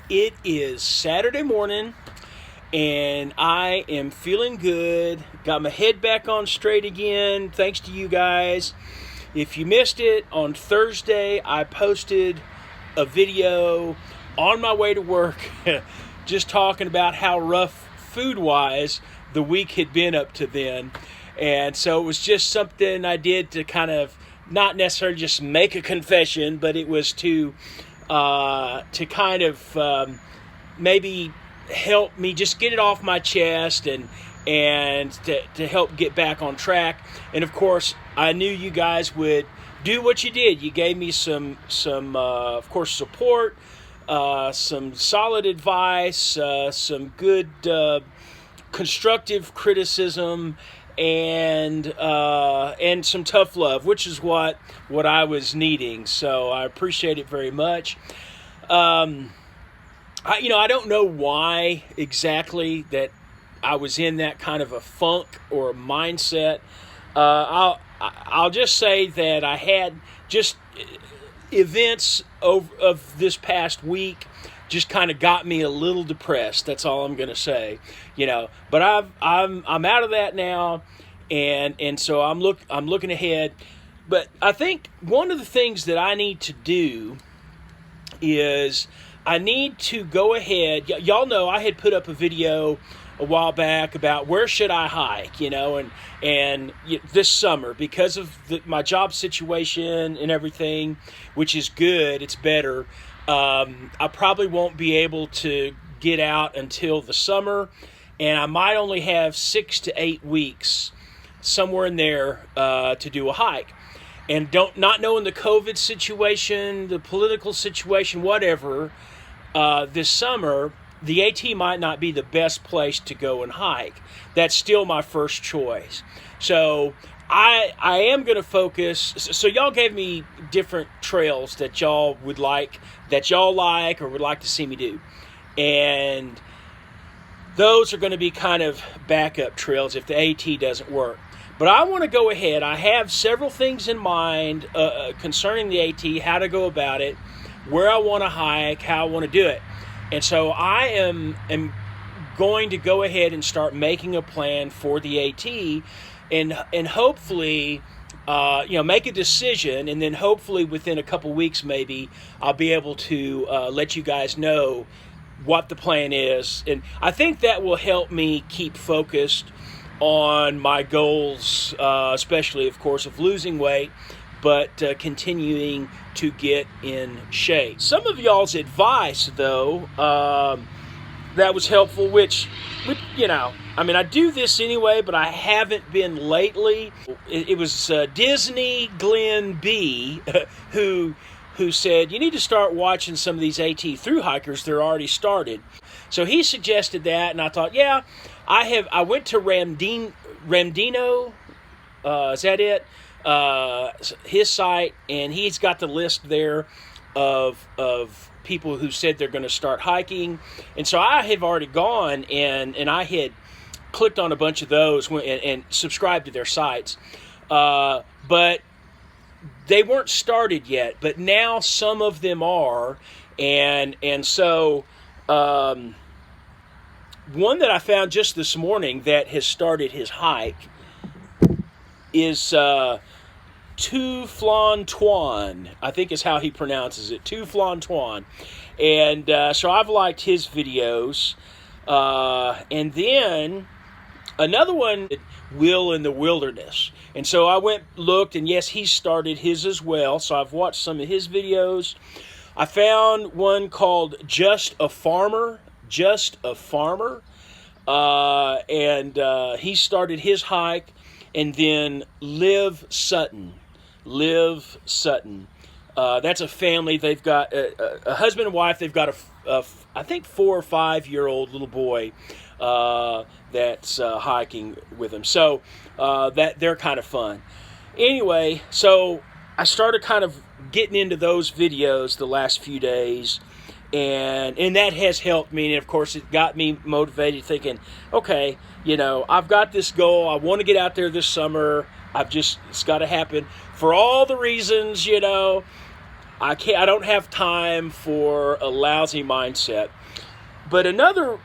It is Saturday morning and I am feeling good. Got my head back on straight again, thanks to you guys. If you missed it, on Thursday I posted a video on my way to work just talking about how rough food-wise the week had been up to then. And so it was just something I did to kind of not necessarily just make a confession, but it was to kind of maybe help me just get it off my chest and to help get back on track. And of course, I knew you guys would do what you did. You gave me some of course, support, some solid advice, some good constructive criticism, and some tough love, which is what I was needing. So I appreciate it very much. I don't know why exactly that I was in that kind of a funk or a mindset. I'll just say that I had just events of this past week just kind of got me a little depressed. That's all I'm going to say, But I'm out of that now, and so I'm looking ahead. But I think one of the things that I need to do is I need to go ahead. Y'all know I had put up a video a while back about where should I hike, and this summer, because of my job situation and everything, which is good, it's better. I probably won't be able to get out until the summer, and I might only have 6 to 8 weeks, somewhere in there, to do a hike. And not knowing the COVID situation, the political situation, whatever, this summer, the AT might not be the best place to go and hike. That's still my first choice. So I am going to focus. So y'all gave me different trails that y'all like or would like to see me do. And those are going to be kind of backup trails if the AT doesn't work. But I want to go ahead. I have several things in mind concerning the AT, how to go about it, where I want to hike, how I want to do it. And so I am going to go ahead and start making a plan for the AT, and hopefully, make a decision, and then hopefully within a couple weeks maybe I'll be able to let you guys know what the plan is. And I think that will help me keep focused on my goals, especially, of course, of losing weight, but continuing to get in shape. Some of y'all's advice, though, that was helpful, which, I do this anyway, but I haven't been lately. It was Disney Glenn B. who said, you need to start watching some of these AT thru-hikers. They're already started. So he suggested that, and I thought, yeah, I went to Ramdino, is that it? His site, and he's got the list there of people who said they're going to start hiking. And so I have already gone and I had clicked on a bunch of those and subscribed to their sites. But they weren't started yet, but now some of them are. And so one that I found just this morning that has started his hike is Tuflon Tuan, I think is how he pronounces it, Tuflon Tuan. And so I've liked his videos. And then another one, Will in the Wilderness. And so I looked, and yes, he started his as well. So I've watched some of his videos. I found one called Just a Farmer. And he started his hike. And then Liv Sutton. That's a family. They've got a husband and wife. They've got I think 4 or 5 year old little boy that's hiking with them. So that they're kind of fun. Anyway, so I started kind of getting into those videos the last few days, and that has helped me. And of course, it got me motivated, thinking, okay, I've got this goal. I want to get out there this summer. It's got to happen for all the reasons, I don't have time for a lousy mindset. But another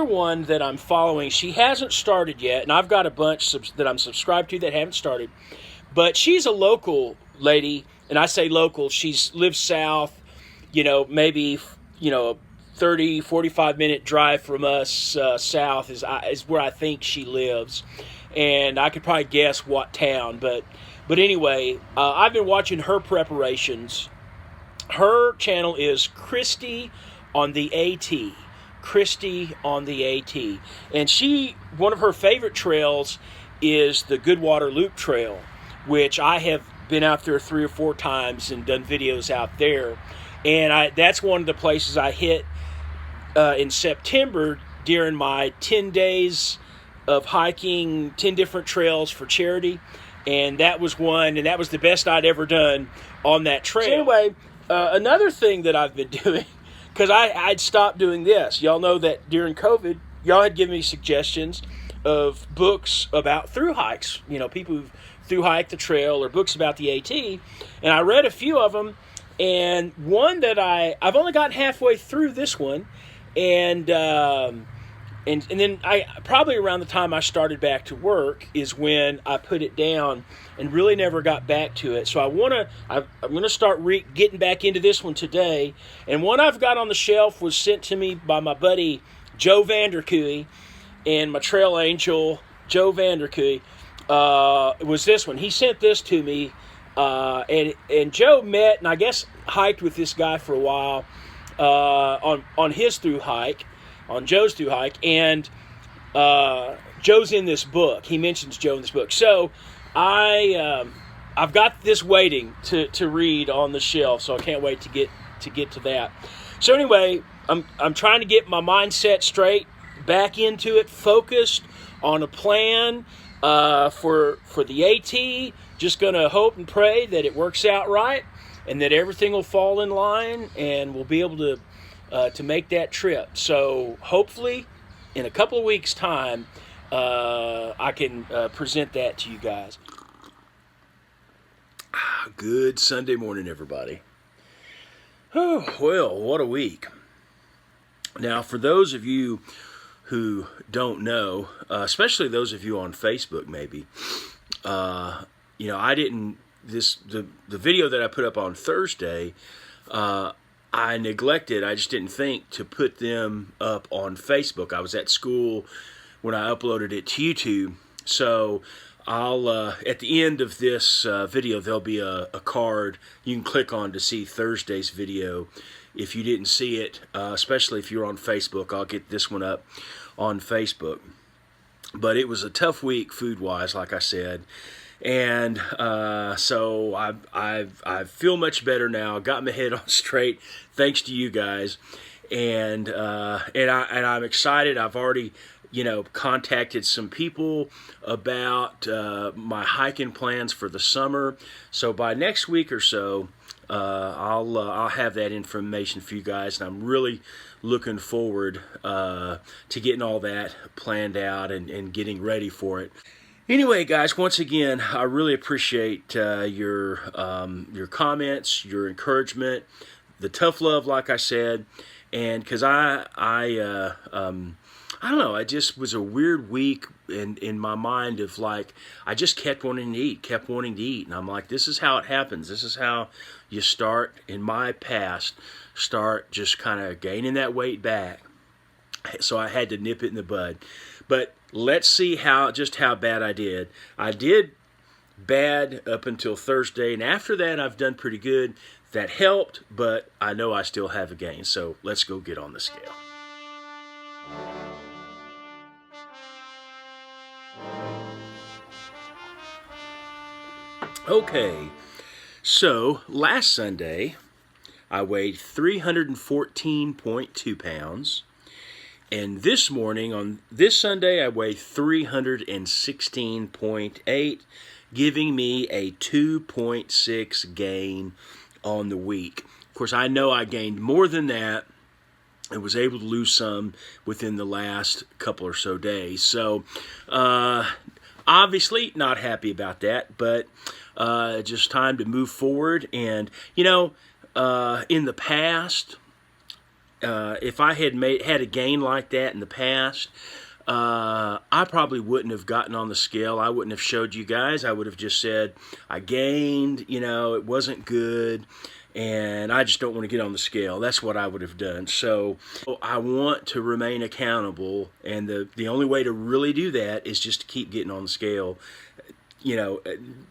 one that I'm following, she hasn't started yet, and I've got a bunch that I'm subscribed to that haven't started. But she's a local lady, and I say local, she's lives south, maybe, 30, 45-minute drive from us south is where I think she lives. And I could probably guess what town, but anyway, I've been watching her preparations. Her channel is Christy on the AT. Christy on the AT. And one of her favorite trails is the Goodwater Loop Trail, which I have been out there 3 or 4 times and done videos out there. And that's one of the places I hit in September during my 10 days of hiking 10 different trails for charity. And that was one, and that was the best I'd ever done on that trail. So anyway, another thing that I've been doing, because I'd stopped doing this. Y'all know that during COVID, y'all had given me suggestions of books about thru hikes. People who've thru hiked the trail, or books about the AT. And I read a few of them, and one that I've only gotten halfway through this one, and then I probably around the time I started back to work is when I put it down and really never got back to it. So I'm going to start getting back into this one today. And one I've got on the shelf was sent to me by my buddy Joe Vanderkooy, and my trail angel Joe Vanderkooy. It was this one. He sent this to me, and Joe met and I guess hiked with this guy for a while on his thru hike. On Joe's thru hike, and Joe's in this book. He mentions Joe in this book. So I've got this waiting to read on the shelf, so I can't wait to get to that. So anyway, I'm trying to get my mindset straight, back into it, focused on a plan for the AT. Just gonna hope and pray that it works out right, and that everything will fall in line, and we'll be able to make that trip. So hopefully in a couple of weeks' time, I can present that to you guys. Good Sunday morning, everybody. Oh, well, what a week. Now, for those of you who don't know, especially those of you on Facebook maybe, I didn't, the video that I put up on Thursday, I neglected, I just didn't think to put them up on Facebook. I was at school when I uploaded it to YouTube. So I'll, at the end of this video, there'll be a card you can click on to see Thursday's video. If you didn't see it, especially if you're on Facebook, I'll get this one up on Facebook. But it was a tough week food-wise, like I said. And so I feel much better now. Got my head on straight, thanks to you guys, and I'm excited. I've already contacted some people about my hiking plans for the summer. So by next week or so, I'll have that information for you guys, and I'm really looking forward to getting all that planned out and getting ready for it. Anyway, guys, once again, I really appreciate your comments, your encouragement, the tough love, like I said, and because I don't know, it just was a weird week in my mind of like, I just kept wanting to eat, and I'm like, this is how it happens. This is how you start, in my past, just kind of gaining that weight back. So I had to nip it in the bud. But let's see how bad I did. I did bad up until Thursday, and after that I've done pretty good. That helped, but I know I still have a gain. So let's go get on the scale. Okay, so last Sunday I weighed 314.2 pounds. And this morning, on this Sunday, I weigh 316.8, giving me a 2.6 gain on the week. Of course, I know I gained more than that and was able to lose some within the last couple or so days. So, obviously, not happy about that, but just time to move forward. And, in the past, if I had had a gain like that in the past, I probably wouldn't have gotten on the scale. I wouldn't have showed you guys. I would have just said, I gained, it wasn't good, and I just don't want to get on the scale. That's what I would have done. So I want to remain accountable, and the only way to really do that is just to keep getting on the scale,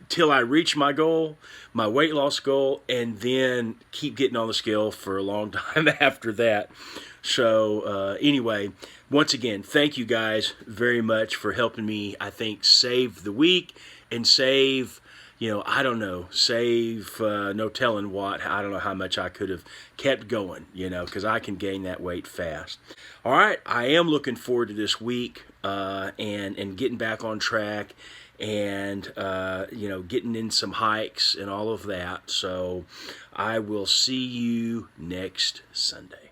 till I reach my goal, my weight loss goal, and then keep getting on the scale for a long time after that. So anyway, once again, thank you guys very much for helping me, I think, save the week and save, I don't know, save no telling what. I don't know how much I could have kept going, because I can gain that weight fast. All right, I am looking forward to this week and getting back on track and, getting in some hikes and all of that. So I will see you next Sunday.